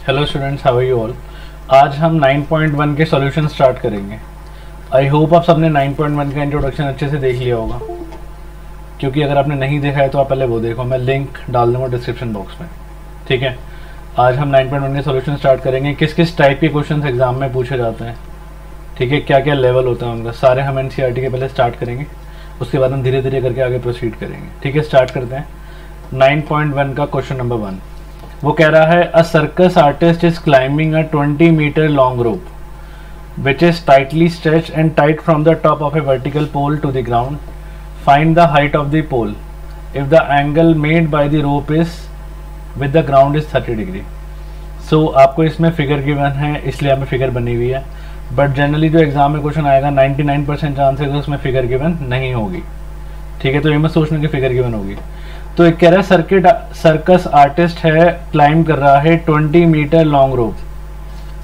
Hello students, how are you all. आज हम 9.1 के सॉल्यूशन स्टार्ट करेंगे। आई होप आप सबने 9.1 का इंट्रोडक्शन अच्छे से देख लिया होगा, क्योंकि अगर आपने नहीं देखा है तो आप पहले वो देखो, मैं लिंक डाल दूँगा डिस्क्रिप्शन बॉक्स में। ठीक है, आज हम 9.1 के सॉल्यूशन स्टार्ट करेंगे। किस किस टाइप के क्वेश्चन एग्जाम में पूछे जाते हैं, ठीक है, क्या क्या लेवल होता है उनका, सारे हम NCERT के पहले स्टार्ट करेंगे, उसके बाद हम धीरे धीरे करके आगे प्रोसीड करेंगे। ठीक है, स्टार्ट करते हैं। 9.1 का क्वेश्चन नंबर 1 वो कह रहा है, a circus artist is climbing a 20 metre long rope which is tightly stretched and tied from the top of a vertical pole to the ground. Find the height of the pole if the angle made by the rope is with the ground is 30 degree. So आपको इसमें figure given है, इसलिए यहाँ पे figure बनी हुई है, but generally जो एग्जाम में क्वेश्चन आएगा 99% चांसेस है उसमें फिगर गिवन नहीं होगी। ठीक है, तो ये मत सोचना कि फिगर गिवन होगी। तो एक कह रहा है सर्कस आर्टिस्ट है, क्लाइंब कर रहा है 20 मीटर लॉन्ग रोप।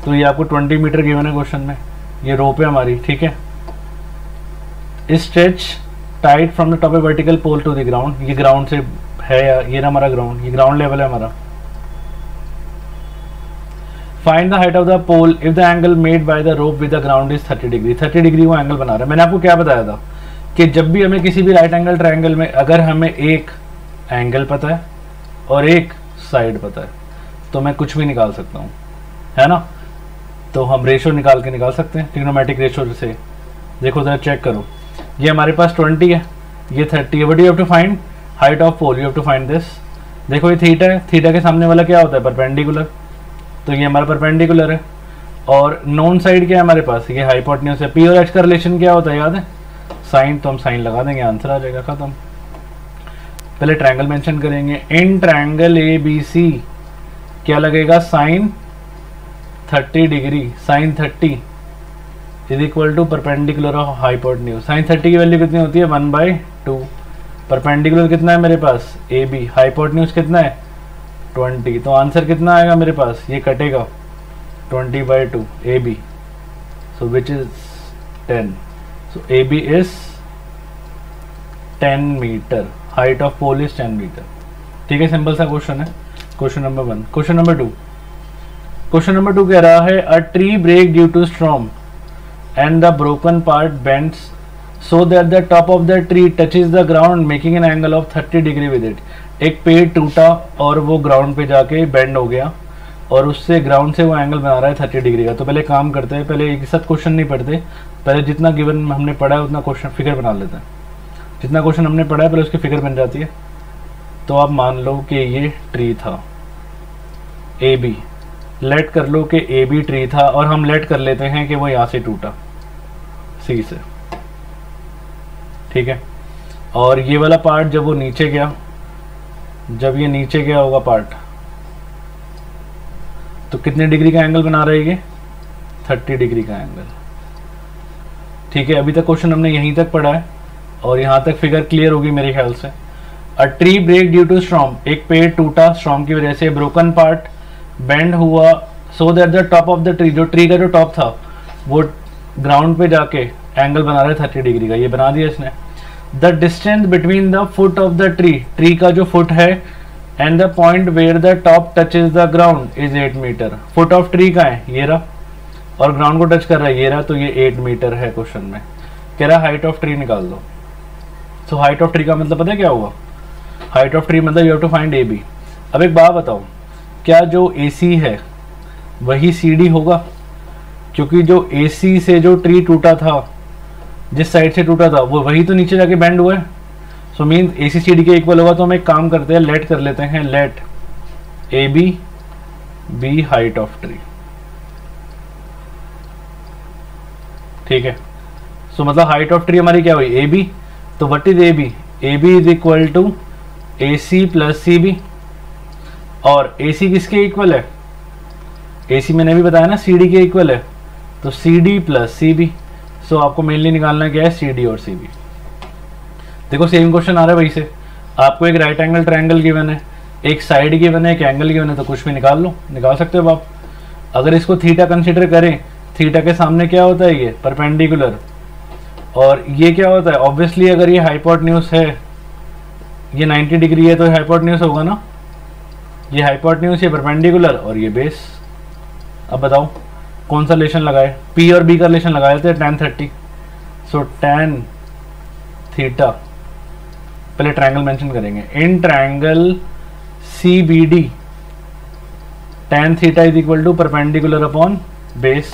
तो ये आपको 20 मीटर गिवन है क्वेश्चन में, ये रोप है हमारी। ठीक है, stretch tight from the top a vertical pole to the ground, ये ग्राउंड से है, ये ना हमारा ग्राउंड, ये ग्राउंड लेवल है हमारा। Find the height of the pole if the angle made by the rope with the ground is 30 degree. 30 degree वो एंगल बना रहा है। मैंने आपको क्या बताया था कि जब भी हमें किसी भी राइट एंगल ट्रायंगल में अगर हमें एक एंगल पता है और एक साइड पता है तो मैं कुछ भी निकाल सकता हूँ, है ना। तो हम रेशो निकाल सकते हैं, ट्रिग्नोमेट्रिक रेशो से। देखो जरा चेक करो, ये हमारे पास 20 है, ये 30 है। But you have to find height of pole, you have to find this. देखो ये थीटा है, थीटा के सामने वाला क्या होता है, परपेंडिकुलर। तो ये हमारा परपेंडिकुलर है। और नॉन साइड क्या है हमारे पास, ये हाइपोटेन्यूज है। पी और एच का रिलेशन क्या होता है याद है, साइन। तो हम साइन लगा देंगे, आंसर आ जाएगा, खत्म। पहले ट्रायंगल मेंशन करेंगे। इन ट्रायंगल ABC क्या लगेगा, sine 30 degree, sine 30 is equal to perpendicular of hypotenuse. Sine 30 की वैल्यू कितनी होती है, 1/2। परपेंडिकुलर कितना है मेरे पास, AB। हाइपोटेन्यूज कितना है, 20। तो आंसर कितना आएगा मेरे पास, ये कटेगा 20/2 AB, so which is 10। So AB is 10 metre, height of pole is 10 metre. ठीक है, सिंपल सा क्वेश्चन है, question number 1। Question number 2, question number 2 कह रहा है, a tree break due to storm and the broken part bends so that the top of the tree touches the ground making an angle of 30 degree with it. एक पेड़ टूटा और वो ground पे जाके बेंड हो गया और उससे ग्राउंड से वो एंगल बना रहा है 30 डिग्री का। तो पहले काम करते हैं, पहले एक साथ क्वेश्चन नहीं पढ़ते, पहले जितना गिवन हमने पढ़ा है उतना क्वेश्चन फिगर बना लेते हैं। जितना क्वेश्चन हमने पढ़ा है पहले उसकी फिगर बन जाती है। तो आप मान लो कि ये ट्री था AB, लेट कर लो कि AB ट्री था, और हम लेट कर लेते हैं कि वो यहाँ से टूटा C से। ठीक है, और ये वाला पार्ट जब वो नीचे गया, जब ये नीचे गया होगा पार्ट, तो कितने डिग्री का एंगल बना रहेगी, 30 डिग्री का एंगल। ठीक है, अभी तक क्वेश्चन हमने यहीं तक पढ़ा है और यहाँ तक फिगर क्लियर होगी मेरे ख्याल से। A tree break due to storm, एक पेड़ टूटा स्टॉर्म की वजह से, ब्रोकन पार्ट बेंड हुआ सो that the top of the tree, जो ट्री का जो टॉप था वो ग्राउंड पे जाके एंगल बना रहा है 30 डिग्री का, ये बना दिया इसने। The distance between the foot of the tree, tree का जो फुट है, and the point where the top touches the ground is 8 metre. Foot of tree का है ये रहा, और ग्राउंड को टच कर रहा है ये रहा, तो ये 8 मीटर है। क्वेश्चन में कह रहा है हाइट ऑफ ट्री निकाल दो। तो हाइट ऑफ ट्री का मतलब पता है क्या होगा, हाइट ऑफ ट्री मतलब you have to find AB। अब एक बात बताओ, क्या जो AC है वही CD होगा, क्योंकि जो AC से जो ट्री टूटा था, जिस साइड से टूटा था, वो वही तो नीचे जाके बेंड हुआ है। सो मीन्स AC CD के इक्वल होगा। तो हम एक काम करते हैं, लेट कर लेते हैं, let AB be height of tree. ठीक है, सो मतलब हाइट ऑफ ट्री हमारी क्या हुई, AB। तो what is AB, AB is equal to AC plus CB। और AC किसके इक्वल है, AC मैंने भी बताया ना CD के इक्वल है, तो CD प्लस CB। सो आपको मेनली निकालना क्या है, CD और CB। देखो सेम क्वेश्चन आ रहा है वही से, आपको एक राइट एंगल ट्रायंगल गिवन है, एक साइड गिवन है, एक एंगल गिवन है, तो कुछ भी निकाल लो, निकाल सकते हो आप। अगर इसको थीटा कंसिडर करें, थीटा के सामने क्या होता है, ये परपेंडिकुलर, और ये क्या होता है, ऑब्वियसली अगर ये हाइपोटेन्यूज है, ये 90 डिग्री है, तो हाइपोटेन्यूज होगा ना, ये हाइपोटेन्यूज, ये परपेंडिकुलर और ये बेस। अब बताओ कौन सा रिलेशन लगाए, पी और बी का रिलेशन लगाए थे tan 30। सो tan थीटा, पहले ट्रायंगल मेंशन करेंगे, in triangle C B D tan theta is equal to perpendicular upon base.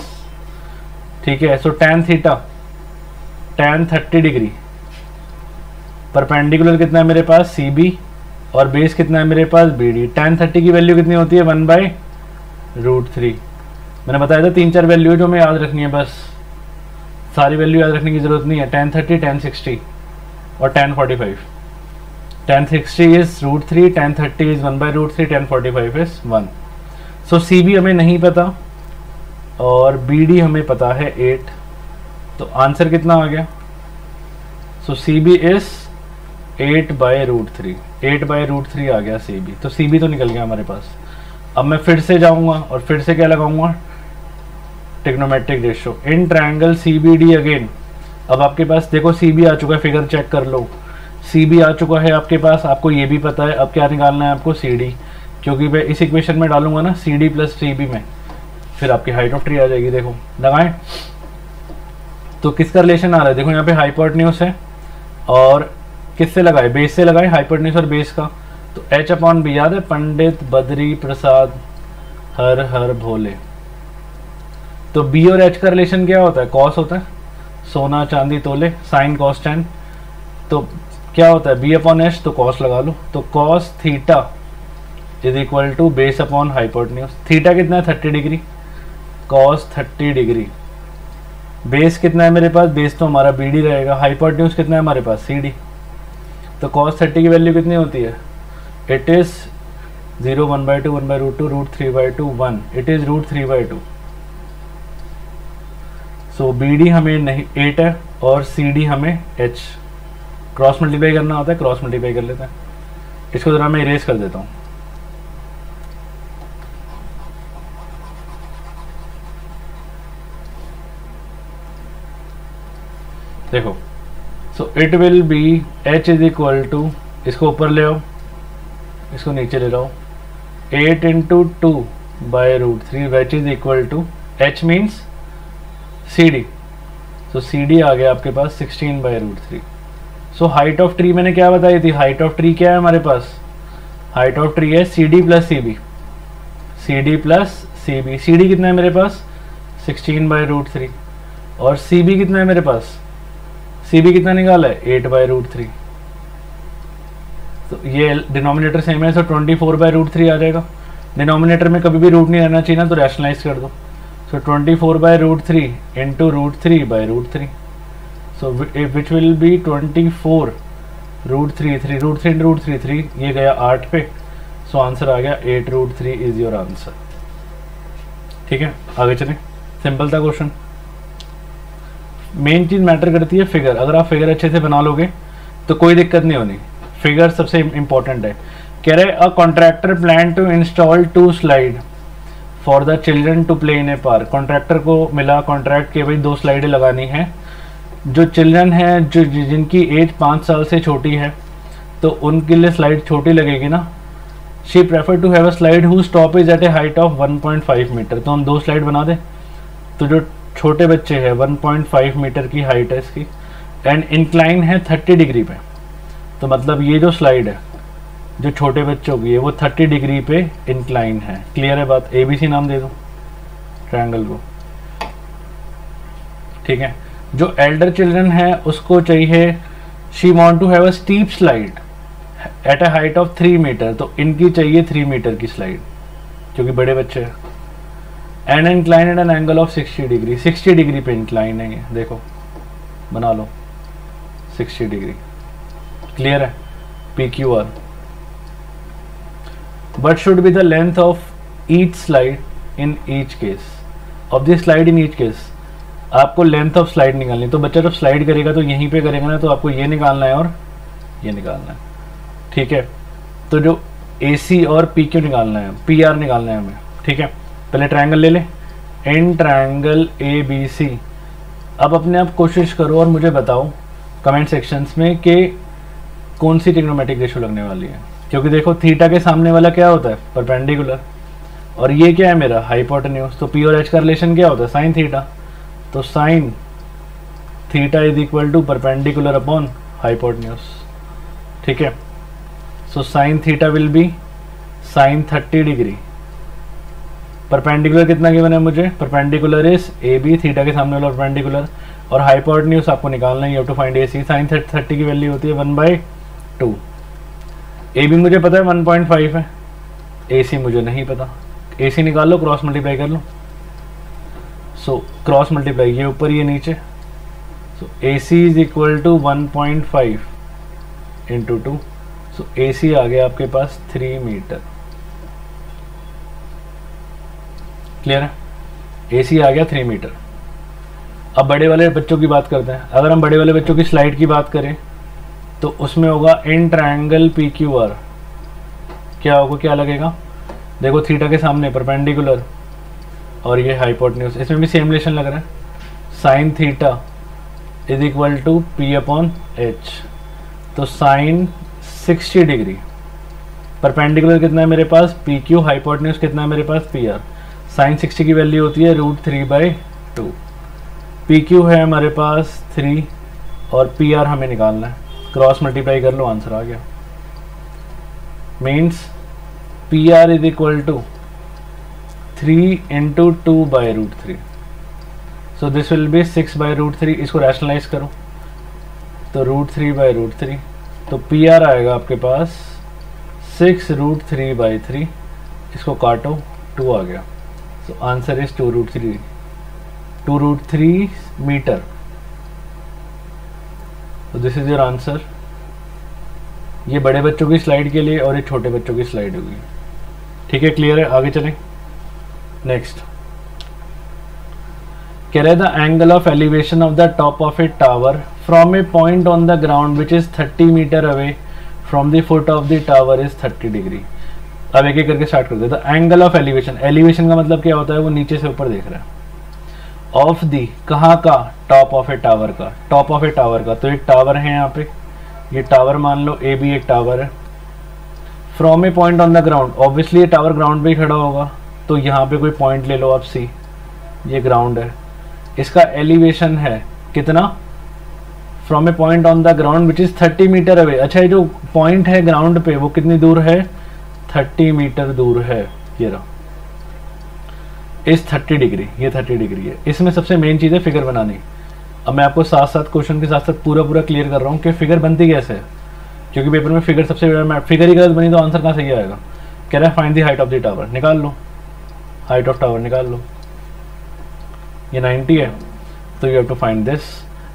ठीक है, so tan theta tan 30 degree, perpendicular कितना है मेरे पास सी बी और बेस कितना है मेरे पास बी डी। tan 30 की वैल्यू कितनी होती है 1/√3। मैंने बताया था 3-4 वैल्यू है जो हमें याद रखनी है, बस सारी वैल्यू याद रखने की जरूरत नहीं है। tan 30, tan 60 और tan 45। tan 60 is √3, tan 30 is 1/√3, tan 45 is 1। So C B हमें नहीं पता और बी डी हमें पता है 8, तो आंसर कितना आ गया? सो सी बी इज 8/√3, 8/√3 आ गया सी बी। तो सी बी तो निकल गया हमारे पास। अब मैं फिर से जाऊंगा और फिर से क्या लगाऊंगा, trigonometric ratio in triangle C B D again. अब आपके पास देखो सी बी आ चुका है, फिगर चेक कर लो, सी बी आ चुका है आपके पास, आपको ये भी पता है। अब क्या निकालना है आपको, सी डी, क्योंकि मैं इस इक्वेशन में डालूंगा ना C D plus C B में, फिर आपकी हाइट ऑफ ट्री आ जाएगी। देखो लगाएं तो किसका रिलेशन आ रहा है, देखो यहाँ पे हाइपोटेन्यूज है और किससे लगाए, बेस से लगाए, हाइपोटेन्यूज और बेस का। तो h/b याद है, पंडित बद्री प्रसाद हर हर भोले। तो b और h का रिलेशन क्या होता है, कॉस होता है, सोना चांदी तोले, साइन कॉस tan। तो क्या होता है b/h, तो कॉस लगा लो। तो cos theta is equal to base upon hypotenuse. Theta कितना है 30 डिग्री, कॉस 30 डिग्री। बेस कितना है मेरे पास, बेस तो हमारा बी डी रहेगा, हाइपोटेन्यूज कितना है हमारे पास सी डी। तो कॉस 30 की वैल्यू कितनी होती है, it is 0, 1/2, 1/√2, √3/2, 1, it is √3/2। So B D हमें नहीं 8 है और सी डी हमें h, क्रॉस मल्टीप्लाई करना होता है, क्रॉस मल्टीप्लाई कर लेते हैं। इसको जरा मैं इरेज कर देता हूँ। देखो, so it will be h is equal to, इसको ऊपर ले आओ, इसको नीचे ले जाओ, 8 × 2/√3 which is equal to h means C D. So C D आ गया आपके पास 16/√3। सो हाइट ऑफ ट्री मैंने क्या बताई थी, हाइट ऑफ ट्री क्या है हमारे पास, हाइट ऑफ ट्री है C D plus C B, C D plus C B. C D कितना है मेरे पास 16/√3 और सी बी कितना है मेरे पास, सी बी कितना निकाला है 8/√3। तो ये डिनोमिनेटर सेम है, तो 24/√3 आ जाएगा। डिनोमिनेटर में कभी भी रूट नहीं रहना चाहिए ना, तो रैशनलाइज कर दो। सो 24/√3 into √3/√3, so which will be 24√3, 3 ये गया 8 पे। सो आंसर आ गया 8√3 इज योर आंसर। ठीक है, आगे चलें, सिंपल था क्वेश्चन। मेन चीज मैटर करती है फिगर, अगर आप फिगर अच्छे से बना लोगे तो कोई दिक्कत नहीं होनी, फिगर सबसे इंपॉर्टेंट है। कह रहे a contractor plan to install 2 slide for the children to play in a park. Contractor को मिला कॉन्ट्रैक्ट के भाई 2 स्लाइडें लगानी है, जो चिल्ड्रन है जो जिनकी एज 5 साल से छोटी है तो उनके लिए स्लाइड छोटी लगेगी ना। She prefer to have a slide whose top is at a height of 1.5 metre. तो हम 2 स्लाइड बना दें, तो जो छोटे बच्चे हैं 1.5 मीटर की हाइट है इसकी एंड इंक्लाइन है 30 डिग्री पे। तो मतलब ये जो स्लाइड है जो छोटे बच्चों की है वो 30 डिग्री पे इंक्लाइन है। क्लियर है बात, ABC नाम दे दो ट्रायंगल को। ठीक है, जो एल्डर चिल्ड्रन है उसको चाहिए, she want to have a steep slide at a height of 3 metre, तो इनकी चाहिए 3 मीटर की स्लाइड क्योंकि बड़े बच्चे हैं। And incline at an angle of 60 degree, 60 degree पे इंक्लाइन है ये, देखो बना लो 60 डिग्री। क्लियर है, PQR। What should be the length of each slide in each case? Of the slide in each case. आपको लेंथ ऑफ स्लाइड निकालनी, तो बच्चा जब स्लाइड करेगा तो यहीं पे करेगा ना, तो आपको ये निकालना है और ये निकालना है। ठीक है, तो जो AC और PQ निकालना है, PR निकालना है हमें। ठीक है, पहले ट्रायंगल ले लें, इन ट्रायंगल ABC। अब अपने आप कोशिश करो और मुझे बताओ कमेंट सेक्शंस में कि कौन सी ट्रिग्नोमेट्रिक रेशियो लगने वाली है, क्योंकि देखो थीटा के सामने वाला क्या होता है परपेंडिकुलर, और ये क्या है मेरा हाइपोटेन्यूज। तो पी और एच का रिलेशन क्या होता है साइन थीटा, तो sine theta is equal to perpendicular upon hypotenuse. ठीक है, so sine theta will be sine 30 degree. Perpendicular कितना गिवन है मुझे, perpendicular is A B, theta के सामने वाला परपेंडिकुलर, और हाइपोटेन्यूज आपको निकालना है, you have to find A C. Sine 30 की वैल्यू होती है 1/2। ए बी मुझे पता है 1.5 है, ए सी मुझे नहीं पता, ए सी निकाल लो, क्रॉस मल्टीप्लाई कर लो। सो क्रॉस मल्टीप्लाई, ये ऊपर ये नीचे, सो ए सी इज इक्वल टू 1.5 इंटू 2, सो ए सी आ गया आपके पास 3 मीटर। क्लियर है, ए सी आ गया 3 मीटर। अब बड़े वाले बच्चों की बात करते हैं। अगर हम बड़े वाले बच्चों की स्लाइड की बात करें तो उसमें होगा in triangle P Q R, क्या होगा, क्या लगेगा, देखो थीटा के सामने परपेंडिकुलर और ये हाइपोटेन्यूज, इसमें भी सेम रिलेशन लग रहा है, sine theta is equal to P upon H. तो साइन 60 डिग्री, परपेंडिकुलर कितना है मेरे पास पी क्यू, हाइपोटेन्यूज कितना है मेरे पास पी आर। साइन 60 की वैल्यू होती है √3/2। पी क्यू है हमारे पास 3 और पी आर हमें निकालना है, क्रॉस मल्टीप्लाई कर लो, आंसर आ गया। Means P R is equal to 3 into 2/√3। So this will be 6/√3। इसको रैशनलाइज करो तो √3/√3, तो पी आर आएगा आपके पास 6√3/3। इसको काटो, 2 आ गया। So answer is 2√3 metre. तो दिस इज योर आंसर। ये बड़े बच्चों की स्लाइड के लिए और ये छोटे बच्चों की स्लाइड होगी। ठीक है, क्लियर है, आगे चलें। नेक्स्ट कह रहे the angle of elevation of the top of a tower from a point on the ground which is 30 metre away from the foot of the tower is 30 degree. अब एक एक करके स्टार्ट कर दे। The angle of elevation, elevation का मतलब क्या होता है, वो नीचे से ऊपर देख रहा है। ऑफ दी, कहाँ का, टॉप ऑफ ए टावर का, टॉप ऑफ ए टावर का, तो एक टावर है यहाँ पे, ये टावर मान लो ए बी एक टावर है। From a point on the ground, obviously ये टावर ग्राउंड पे ही खड़ा होगा, तो यहाँ पे कोई पॉइंट ले लो आप सी, ये ग्राउंड है, इसका एलिवेशन है कितना, from a point on the ground which is 30 metre away. अच्छा, ये जो पॉइंट है ग्राउंड पे वो कितनी दूर है, 30 मीटर दूर है। ये रहा इस 30 डिग्री, ये 30 डिग्री है। इसमें सबसे मेन चीज़ है फिगर बनानी। अब मैं आपको साथ साथ क्वेश्चन के साथ साथ पूरा क्लियर कर रहा हूँ कि फिगर बनती कैसे है, क्योंकि पेपर में फिगर सबसे बड़ा, फिगर ही गलत बनी तो आंसर कहाँ सही आएगा। कह रहा है find the height of the tower, निकाल लो, हाइट ऑफ टावर निकाल लो। ये 90 है, तो you have to find this.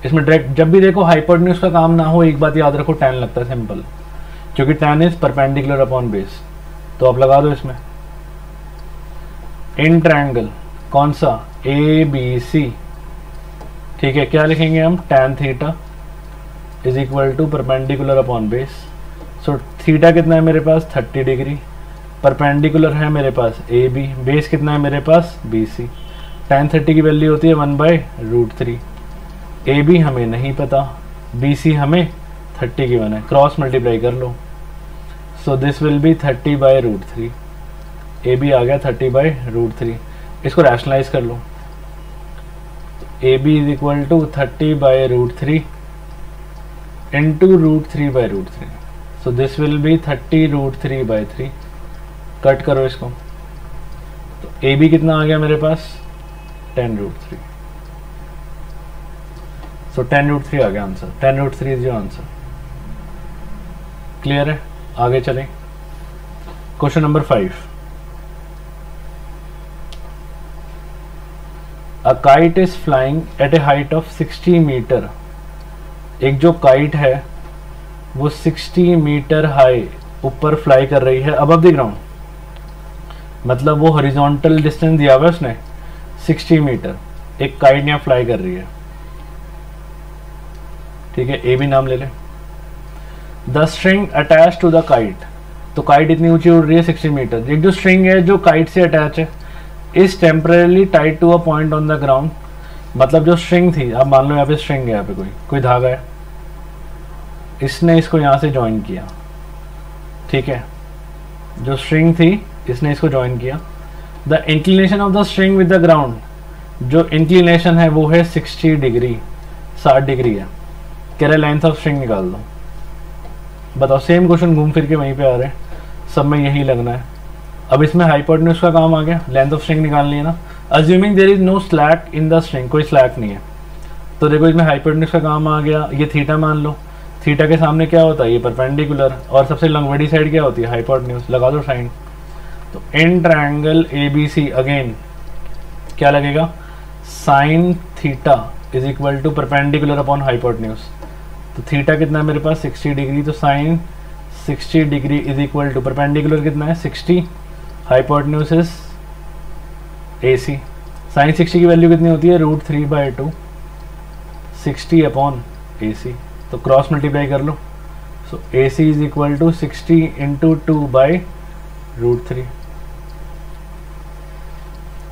इसमें डायरेक्ट जब भी देखो हाइपोटेन्यूज का काम ना हो, एक बात याद रखो, tan लगता है सिंपल, क्योंकि tan is perpendicular upon base. तो आप लगा दो इसमें इन ट्रायंगल, कौन सा, ए बी सी। ठीक है, क्या लिखेंगे हम, tan theta is equal to perpendicular upon base. So theta कितना है मेरे पास, 30 डिग्री, परपेंडिकुलर है मेरे पास ए बी, बेस कितना है मेरे पास बी सी। tan 30 की वैल्यू होती है 1/√3। ए बी हमें नहीं पता, बी सी हमें 30 की वन है, क्रॉस मल्टीप्लाई कर लो। So this will be 30/√3। A B आ गया 30/√3। इसको रैशनलाइज कर लो, A B is equal to 30/√3 into √3/√3। So this will be 30√3/3। Cut करो इसको, तो ए बी कितना आ गया मेरे पास, 10√3। सो 10√3 आ गया answer, 10√3 is your answer. Clear है, आगे चलें। Question number 5। A kite is flying at a height of 60 metre. एक जो काइट है वो 60 मीटर हाई ऊपर फ्लाई कर रही है अबव द ग्राउंड, मतलब वो हॉरिजॉन्टल डिस्टेंस दिया हुआ है उसने 60 मीटर, एक काइट यहाँ फ्लाई कर रही है। ठीक है, ए भी नाम ले ले। The string attach to the kite, तो काइट इतनी ऊंची उड़ रही है 60 मीटर। एक जो स्ट्रिंग है जो काइट से अटैच है, is temporarily tied to a point on the ground, मतलब जो स्ट्रिंग थी, अब मान लो यहाँ पे स्ट्रिंग है, यहाँ पे कोई धागा है, इसने इसको यहाँ से ज्वाइन किया। ठीक है, जो स्ट्रिंग थी इसने इसको ज्वाइन किया the inclination of the string with the ground, जो इंक्लिनेशन है वो है 60 डिग्री, 60 डिग्री है। कह रहे लेंथ ऑफ स्ट्रिंग निकाल दो। बताओ, सेम क्वेश्चन घूम फिर के वहीं पे आ रहे हैं, सब में यही लगना है। अब इसमें हाइपोटेन्यूज का काम आ गया, लेंथ ऑफ स्ट्रिंग निकालनी है ना। Assuming there is no slack in the string, कोई स्लैक नहीं है, तो देखो इसमें हाइपोटेन्यूज का काम आ गया। ये थीटा मान लो, थीटा के सामने क्या होता है, ये परपेंडिकुलर, और सबसे लंबड़ी साइड क्या होती है, हाइपोटेन्यूज। लगा दो साइन। तो इन ट्रायंगल ABC अगेन क्या लगेगा, sine theta is equal to perpendicular upon hypotenuse. तो थीटा कितना है मेरे पास 60 डिग्री, तो sine 60 degree is equal to perpendicular कितना है 60, हाइपोटेन्यूज इज AC। साइन 60 की वैल्यू कितनी होती है √3/2, 60 अपॉन AC। तो क्रॉस मल्टीप्लाई कर लो। So AC is equal to 60 into 2/√3।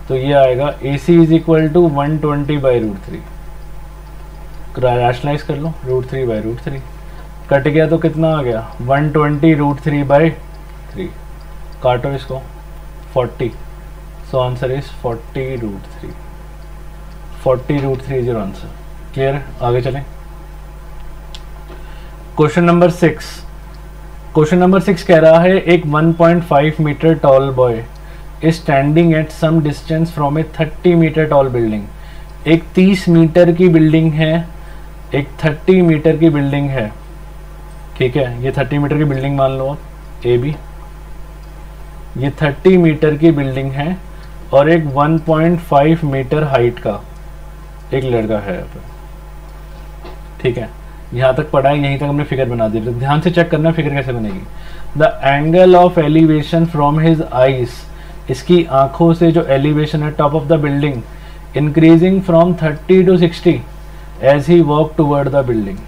तो ये आएगा AC is equal to 120/√3। Rationalise कर लो, √3/√3 कट गया तो कितना आ गया 120√3/3। काटो इसको 40, सो answer is 40√3। 40√3 is your answer. Clear है, आगे चलें। Question number 6। क्वेश्चन नंबर 6 कह रहा है एक 1.5 metre tall boy is standing at some distance from a 30 metre tall building. एक 30 मीटर की बिल्डिंग है, एक 30 मीटर की बिल्डिंग है, ठीक है। ये 30 मीटर की बिल्डिंग मान लो आप AB, ये 30 मीटर की बिल्डिंग है और एक 1.5 मीटर हाइट का एक लड़का है यहाँ पे, ठीक है। यहाँ तक पढ़ा है, यहीं तक हमने फिगर बना दी। तो ध्यान से चेक करना फिगर कैसे बनेगी। The angle of elevation from his eyes, इसकी आंखों से जो एलिवेशन है top of the building, increasing from 30 to 60 as he walk toward the building.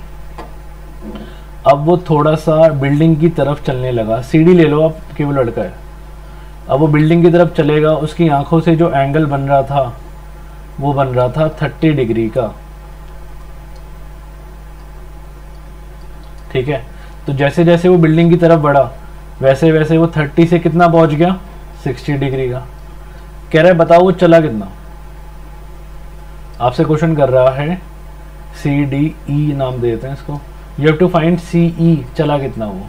अब वो थोड़ा सा बिल्डिंग की तरफ चलने लगा। सीढ़ी ले लो आप, केवल लड़का है। अब वो बिल्डिंग की तरफ चलेगा, उसकी आंखों से जो एंगल बन रहा था वो बन रहा था 30 डिग्री का, ठीक है। तो जैसे जैसे वो बिल्डिंग की तरफ बढ़ा वैसे वैसे वो 30 से कितना पहुंच गया 60 डिग्री का। कह रहा है बताओ वो चला कितना। आपसे क्वेश्चन कर रहा है CDE नाम देते हैं इसको। You have to find CE, चला कितना वो।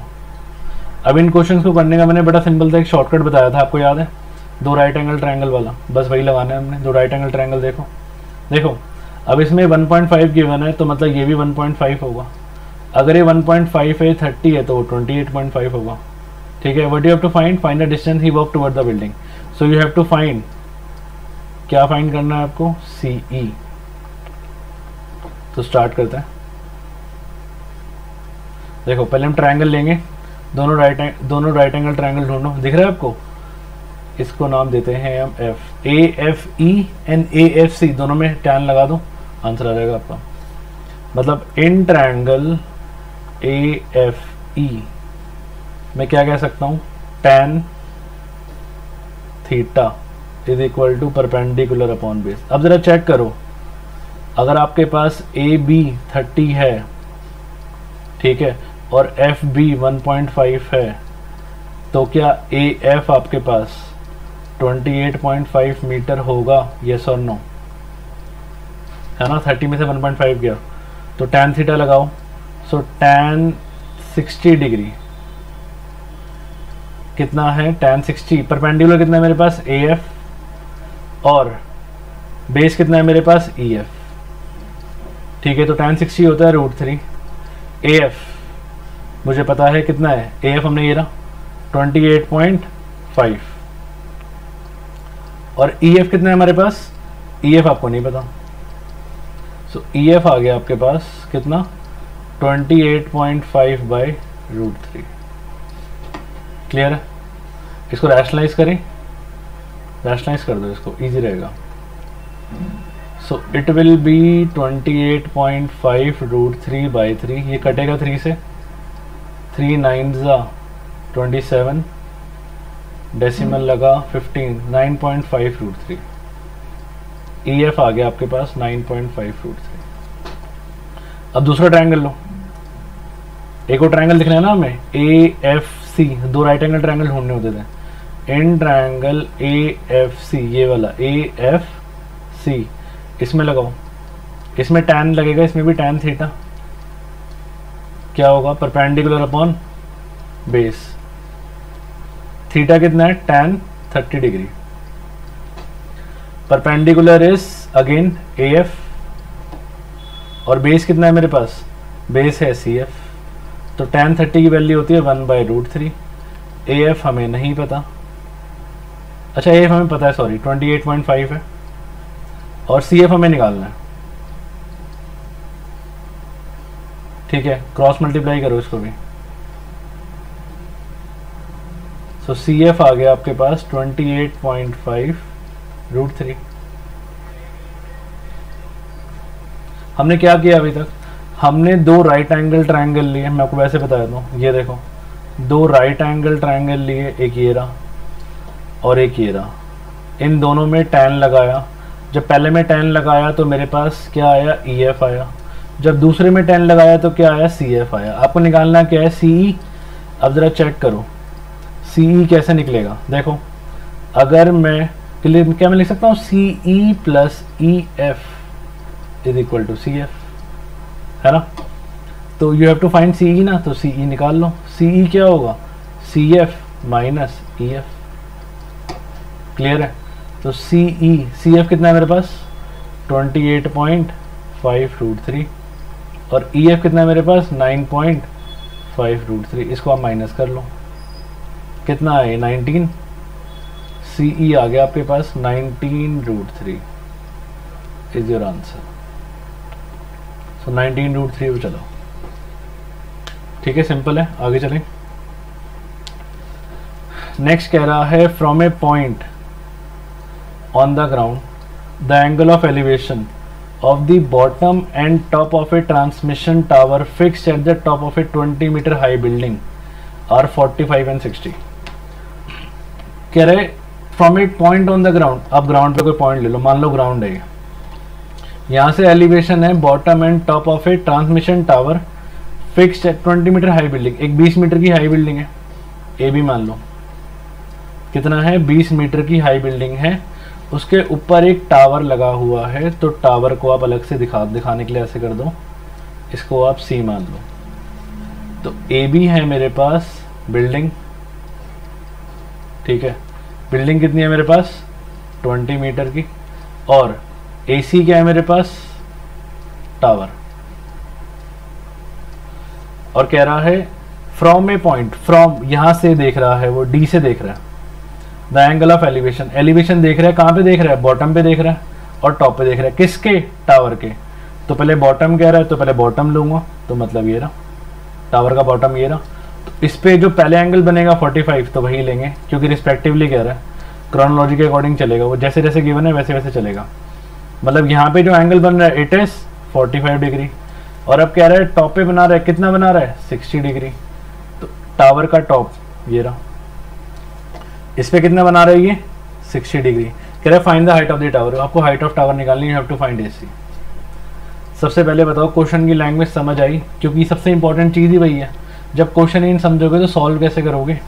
अब इन क्वेश्चंस को करने का मैंने बड़ा सिंपल सा एक शॉर्टकट बताया था, आपको याद है, 2 राइट एंगल ट्रायंगल वाला, बस वही लगाना है हमने। 2 राइट एंगल ट्रायंगल देखो देखो। अब इसमें 1.5 गिवन है तो मतलब ये भी 1.5 होगा। अगर ये 1.5 है 30 है तो 28.5 होगा, ठीक है। What you have to find the distance he walk toward the building. So you have to find, क्या फाइंड करना है आपको, CE। तो स्टार्ट करते हैं। देखो पहले हम ट्रायंगल लेंगे, दोनों राइट एंगल ट्रायंगल ढूंढो। दिख रहा है आपको, इसको नाम देते हैं हम F, AFE एंड AFC, दोनों में tan लगा दो, आंसर आ जाएगा आपका। मतलब इन ट्रायंगल AFE मैं क्या कह सकता हूँ, tan theta is equal to perpendicular upon base. अब जरा चेक करो, अगर आपके पास AB 30 है, ठीक है, और FB 1.5 है, तो क्या AF आपके पास 28.5 मीटर होगा, यस और नो, है ना। 30 में से 1.5 गया तो tan थीटा लगाओ। सो tan 60 डिग्री कितना है, tan 60 परपेंडिकुलर कितना है मेरे पास AF, और बेस कितना है मेरे पास EF, ठीक है। तो tan 60 होता है √3। AF मुझे पता है कितना है, AF हमने ये रहा 28.5, और EF कितना है हमारे पास, EF आपको नहीं पता। सो EF आ गया आपके पास कितना 28.5/√3। क्लियर है। इसको रैशनलाइज करें, रैशनलाइज कर दो इसको, इजी रहेगा। सो इट विल बी 28.5√3/3। ये कटेगा 3 से, 3 9s 27, डेसिमल लगा 15, 9.5√3। EF आ गया आपके पास 9.5√3। अब दूसरा ट्रायंगल लो, एक और ट्रायंगल दिखना है ना हमें, AFC, 2 राइट एंगल ट्रायंगल ढूंढने होते थे। इन ट्रायंगल ए एफ सी, ये वाला ए एफ सी, इसमें लगाओ, इसमें tan लगेगा, इसमें भी tan थीटा, क्या होगा परपेंडिकुलर अपॉन बेस, थीटा कितना है tan 30 degree, perpendicular is again A F, और बेस कितना है मेरे पास, बेस है सी एफ, तो tan 30 की वैल्यू होती है 1/√3। ए एफ हमें नहीं पता, अच्छा ए एफ हमें पता है, सॉरी 28.5 है, और सी एफ हमें निकालना है, ठीक है, क्रॉस मल्टीप्लाई करो इसको भी, सो सी एफ आ गया आपके पास 28.5√3। हमने क्या किया अभी तक, हमने दो राइट एंगल ट्रायंगल लिए, मैं आपको वैसे बता देता हूँ, ये देखो दो राइट एंगल ट्रायंगल लिए, एक ये रहा और एक ये रहा, इन दोनों में tan लगाया, जब पहले में tan लगाया तो मेरे पास क्या आया, EF आया, जब दूसरे में tan लगाया तो क्या आया, CF आया। आपको निकालना क्या है, CE। अब ज़रा चेक करो CE कैसे निकलेगा, देखो अगर मैं क्या मैं लिख सकता हूँ CE plus EF is equal to CF, है ना, तो you have to find CE ना, तो CE निकाल लो, CE क्या होगा, CF माइनस EF, क्लियर है, तो CF कितना है मेरे पास 28.5√3 और EF कितना है मेरे पास 9.5√3, इसको आप माइनस कर लो, कितना है 19, CE आ गया आपके पास 19√3 इज योर आंसर, सो 19√3 चलो, ठीक है, सिंपल है, आगे चलें। नेक्स्ट कह रहा है from a point on the ground the angle of elevation of the bottom and top of a transmission tower fixed at the top of a 20 metre high building are 45 and 60। कह रहे from a point on the ground, आप ground पे कोई point ले लो, मान लो ground है, यहाँ से एलिवेशन है bottom and top of a transmission tower fixed at 20 metre high building, एक 20 मीटर की हाई बिल्डिंग है, ए भी मान लो, कितना है 20 मीटर की हाई बिल्डिंग है, उसके ऊपर एक टावर लगा हुआ है, तो टावर को आप अलग से दिखाने के लिए ऐसे कर दो, इसको आप सी मान लो, तो ए बी है मेरे पास बिल्डिंग, ठीक है, बिल्डिंग कितनी है मेरे पास 20 मीटर की, और ए सी क्या है मेरे पास टावर, और कह रहा है फ्रॉम ए पॉइंट, फ्रॉम यहां से देख रहा है वो, डी से देख रहा है, the angle of elevation, elevation देख रहा है कहाँ पे देख रहा है, बॉटम पे देख रहा है और टॉप पे देख रहा है, किसके टावर के, तो पहले बॉटम कह रहा है तो पहले बॉटम लूंगा, तो मतलब ये रहा टावर का बॉटम, ये रहा, तो इस पे जो पहले एंगल बनेगा 45 तो वही लेंगे, क्योंकि रिस्पेक्टिवली कह रहा है, क्रोनोलॉजी के अकॉर्डिंग चलेगा वो, जैसे जैसे गिवन है वैसे वैसे चलेगा, मतलब यहाँ पे जो एंगल बन रहा है इट इज 45 डिग्री, और अब कह रहा है टॉप पे बना रहा है, कितना बना रहा है 60 डिग्री, तो टावर का टॉप ये रहा, इस पे कितना बना रहा है ये 60 डिग्री, कह रहा है find the height of the tower, आपको हाइट ऑफ टावर निकालनी है, you have to find A. सबसे पहले बताओ क्वेश्चन की लैंग्वेज समझ आई, क्योंकि सबसे इंपॉर्टेंट चीज़ ही वही है, जब क्वेश्चन इन समझोगे तो सॉल्व कैसे करोगे,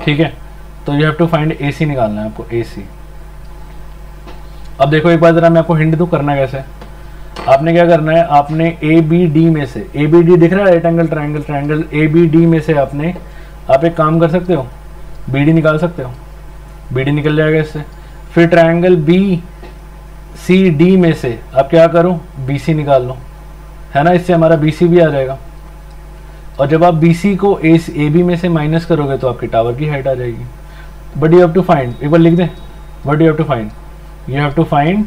ठीक है, तो you have to find AC निकालना है आपको, एसी। अब देखो एक बार जरा मैं आपको हिंट दूं करना कैसे, आपने क्या करना है, आपने ए बी डी में से, ए बी डी दिख रहा है right angle triangle, triangle A B D में से आपने, आप एक काम कर सकते हो बी डी निकाल सकते हो, बी डी निकल जाएगा इससे, फिर ट्रायंगल बी सी डी में से आप क्या करो बी सी निकाल लो, है ना, इससे हमारा बी सी भी आ जाएगा, और जब आप बी सी को ए बी में से माइनस करोगे तो आपकी टावर की हाइट आ जाएगी, but you have to find, एक बार लिख दें, but you have to find, you have to find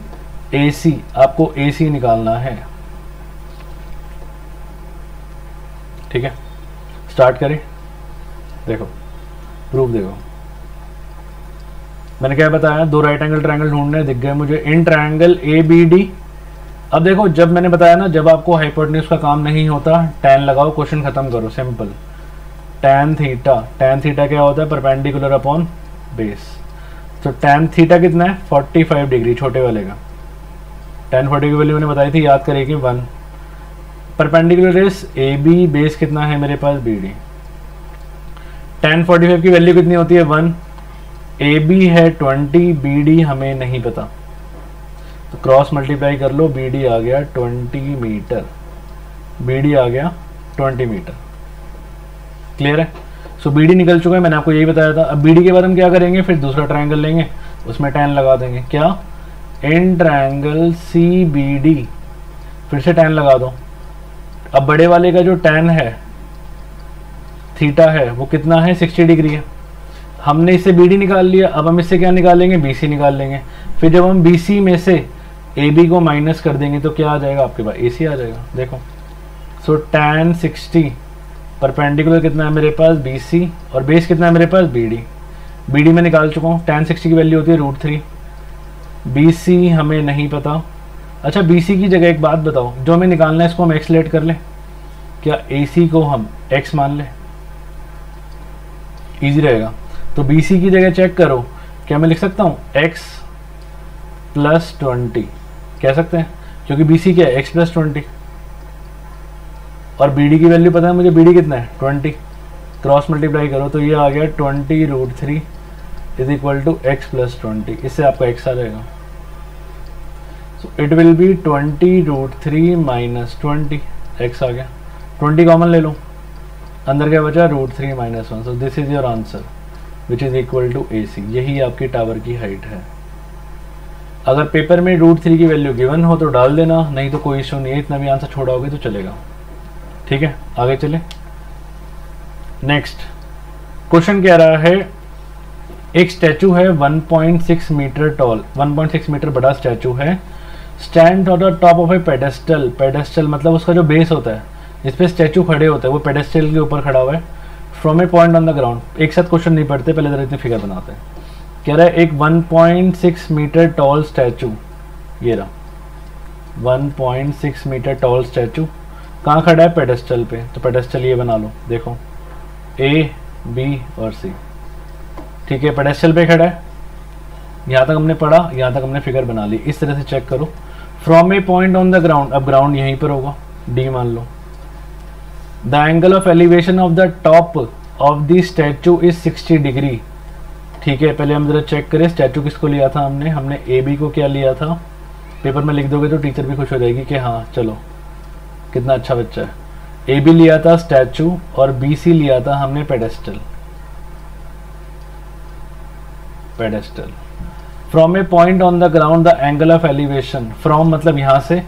A C, आपको ए सी निकालना है, ठीक है, स्टार्ट करें, देखो प्रूफ देखो, मैंने क्या बताया, दो राइट एंगल ट्रायंगल ढूंढने दिख गए मुझे, in triangle A B D. अब देखो जब मैंने बताया ना, जब आपको हाइपोटेन्यूज का काम नहीं होता tan लगाओ, क्वेश्चन खत्म करो, सिंपल, tan थीटा क्या होता है, परपेंडिकुलर अपॉन बेस, तो tan थीटा कितना है 45 डिग्री, छोटे वाले का, tan 40 की वैल्यू मैंने बताई थी, याद करेगी 1, perpendicular is A B, base कितना है मेरे पास बी डी, tan 45 की वैल्यू कितनी होती है 1, ए बी है 20, बी डी हमें नहीं पता, तो क्रॉस मल्टीप्लाई कर लो, बी डी आ गया 20 मीटर, बी डी आ गया 20 मीटर। क्लियर है? सो बी डी निकल चुका है, मैंने आपको यही बताया था। अब बी डी के बाद हम क्या करेंगे, फिर दूसरा ट्रायंगल लेंगे, उसमें tan लगा देंगे। क्या? In triangle C B D, फिर से tan लगा दो। अब बड़े वाले का जो tan है, थीटा है, वो कितना है? 60 डिग्री है। हमने इससे बी डी निकाल लिया, अब हम इससे क्या निकालेंगे? बी सी निकाल लेंगे। फिर जब हम बी सी में से ए बी को माइनस कर देंगे तो क्या आ जाएगा आपके पास? ए सी आ जाएगा। देखो, सो tan 60 परपेंडिकुलर कितना है मेरे पास? बी सी, और बेस कितना है मेरे पास? B D. बी डी में निकाल चुका हूँ, tan 60 की वैल्यू होती है √3। बी सी हमें नहीं पता। अच्छा, बी सी की जगह एक बात बताओ, जो हमें निकालना है इसको हम एक्स लेट कर लें, क्या ए सी को हम एक्स मान लें? ईजी रहेगा। तो बी सी की जगह चेक करो, क्या मैं लिख सकता हूँ x + 20, कह सकते हैं, क्योंकि बी सी क्या है? x + 20, और बी डी की वैल्यू पता है मुझे, बी डी कितना है? 20। क्रॉस मल्टीप्लाई करो तो ये आ गया 20 √3 = x + 20, इससे आपका x आ जाएगा। सो इट विल बी 20 √3 - 20, x आ गया। 20 कॉमन ले लो, अंदर क्या बचा? √3 - 1। So this is your answer which is equal to A C. यही आपकी टावर की हाइट है। अगर पेपर में √3 की वैल्यू गिवन हो तो डाल देना, नहीं तो कोई इशू नहीं है, इतना भी आंसर छोड़ाओगे तो चलेगा। ठीक है, आगे चले। नेक्स्ट क्वेश्चन कह रहा है, एक स्टैचू है 1.6 मीटर टॉल, 1.6 मीटर बड़ा स्टैचू है, stand on the top of A pedestal. Pedestal मतलब उसका जो बेस होता है, जिस पे स्टैचू खड़े होते हैं, वो पेडेस्टल के ऊपर खड़ा हुआ है, from a point on the ground. एक साथ क्वेश्चन नहीं पढ़ते, पहले जरा इतनी फिगर बनाते हैं। कह रहा है एक 1.6 मीटर टॉल स्टैचू, ये रहा 1.6 मीटर टॉल स्टैचू, कहाँ खड़ा है? पेडेस्टल पे। तो पेडेस्टल ये बना लो, देखो ए बी और सी। ठीक है, पेडेस्टल पे खड़ा है, यहाँ तक हमने पढ़ा, यहाँ तक हमने फिगर बना ली। इस तरह से चेक करो, from a point on the ground, अब ग्राउंड यहीं पर होगा, डी मान लो। The angle of elevation of the top of the statue is 60 degree. ठीक है, पहले हम जरा चेक करें स्टैचू किसको लिया था हमने ए बी को क्या लिया था। पेपर में लिख दोगे तो टीचर भी खुश हो जाएगी कि हाँ चलो कितना अच्छा बच्चा है। ए बी लिया था स्टैचू और बी सी लिया था हमने pedestal. Pedestal from a point on the ground the angle of elevation, from मतलब यहाँ से,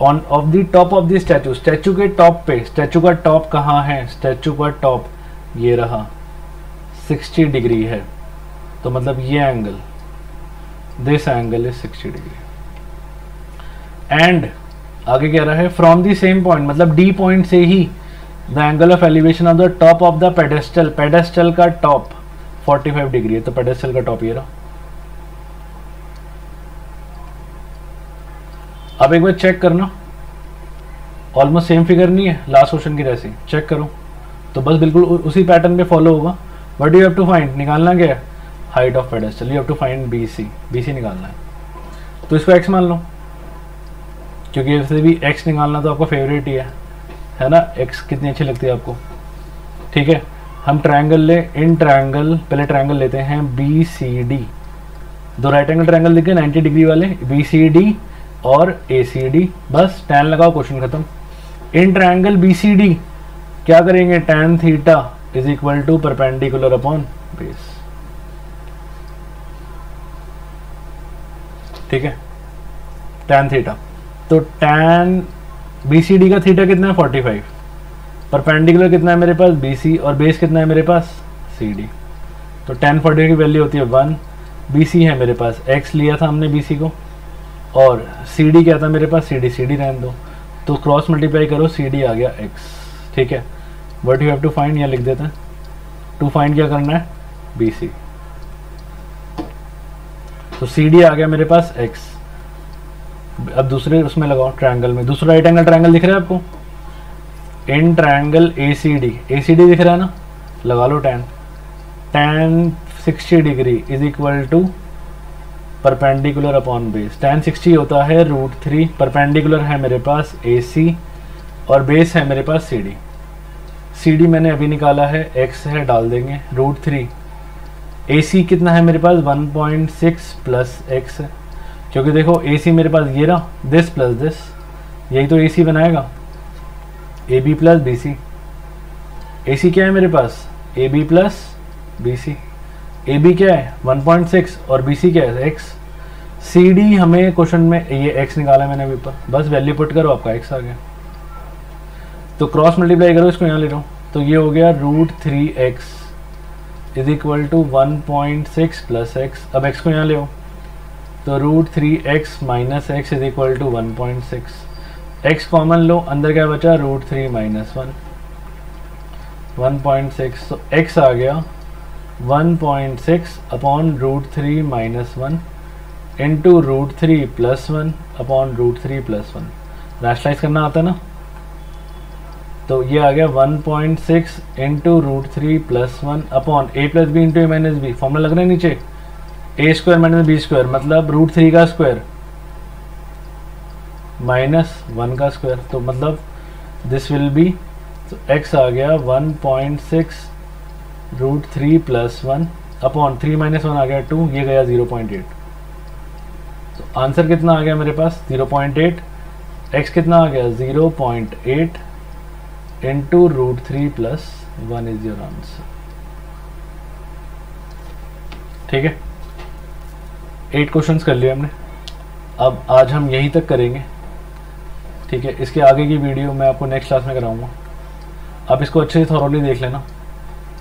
on off the top of the statue, statue के टॉप पे, स्टैचू का टॉप कहाँ है? स्टैचू का टॉप ये रहा, 60 डिग्री है, तो मतलब ये angle, this angle is 60 degree. And आगे कह रहा है फ्रॉम द सेम पॉइंट, मतलब डी पॉइंट से ही the angle of elevation of the top of the pedestal, pedestal का टॉप 45 डिग्री है, तो पेडेस्टल का टॉप ये रहा। अब एक बार चेक करना, ऑलमोस्ट सेम फिगर नहीं है लास्ट क्वेश्चन की जैसी, चेक करो तो बस बिल्कुल उसी पैटर्न पे फॉलो होगा। What you have to find, निकालना क्या है? Height of pedestal, you have to find B C, B C निकालना है। तो इसको एक्स मान लो, क्योंकि ऐसे भी एक्स निकालना तो आपका फेवरेट ही है ना, एक्स कितनी अच्छी लगती है आपको। ठीक है, हम ट्रायंगल ले, इन ट्रायंगल, पहले ट्रायंगल लेते हैं बी सी डी, दो राइट एंगल ट्रायंगल देखे 90 डिग्री वाले, बी सी डी और ए सी डी, बस tan लगाओ, क्वेश्चन खत्म। In triangle B C D क्या करेंगे? tan theta is equal to perpendicular upon base. ठीक है, tan थीटा, तो tan बी सी डी का थीटा कितना है? 45, परपेंडिकुलर कितना है मेरे पास? बी सी, और बेस कितना है मेरे पास? C D. तो tan 40 की वैल्यू होती है 1, बी सी है मेरे पास, x लिया था हमने बी सी को, और सी डी क्या था मेरे पास? सी डी रहने दो, तो क्रॉस मल्टीप्लाई करो, सी डी आ गया x। ठीक है, what you have to find, यहाँ लिख देते हैं, टू फाइंड क्या करना है? B C. तो सी डी आ गया मेरे पास x। अब दूसरे उसमें लगाओ ट्रायंगल में, दूसरा राइट एंगल ट्रायंगल दिख रहा है आपको, इन ट्रायंगल ए सी डी दिख रहा है ना, लगा लो tan 60 degree is equal to perpendicular upon base. tan 60 होता है √3, परपेंडिकुलर है मेरे पास ए सी और बेस है मेरे पास सी डी मैंने अभी निकाला है, x है डाल देंगे, √3 AC कितना है मेरे पास 1.6 प्लस x है, क्योंकि देखो AC मेरे पास ये रहा, दिस प्लस दिस, यही तो AC बनाएगा, AB प्लस BC। AC क्या है मेरे पास, AB प्लस BC। AB क्या है 1.6 और BC क्या है x। CD हमें क्वेश्चन में ये x निकाला मैंने अभी ऊपर, बस वैल्यू पुट करो आपका x आ गया। तो क्रॉस मल्टीप्लाई करो, इसको यहाँ ले लो, तो ये हो गया √3x is equal to 1.6 plus x। अब x को यहाँ ले आओ, तो √3x minus x is equal to 1.6। x common लो, अंदर क्या बचा √3 माइनस 1.6, तो x आ गया 1.6 अपॉन √3 minus 1 into √3 plus 1 upon √3 plus 1। Rationalise करना आता है ना, तो ये आ गया 1.6 into √3 plus 1 upon a plus B into A minus B. Formula लग रहा है नीचे, A square minus B square मतलब √3 का स्क्वायर माइनस 1 का स्क्वायर, तो मतलब दिस विल बी, तो x आ गया 1.6 √3 प्लस 1 अपॉन 3 माइनस 1 आ गया 2, ये गया 0.8। तो आंसर कितना आ गया मेरे पास 0.8, x कितना आ गया 0.8 into √3 plus 1 is your answer. ठीक है, 8 क्वेश्चंस कर लिए हमने, अब आज हम यहीं तक करेंगे। ठीक है, इसके आगे की वीडियो मैं आपको नेक्स्ट क्लास में कराऊंगा, आप इसको अच्छे से थॉरोली देख लेना।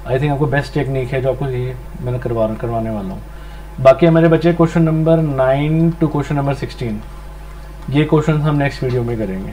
आई थिंक आपको बेस्ट टेक्निक है जो आपको ये मैंने करवाने वाला हूँ। बाकी हमारे बच्चे question number 9 to question number 16, ये क्वेश्चन हम नेक्स्ट वीडियो में करेंगे।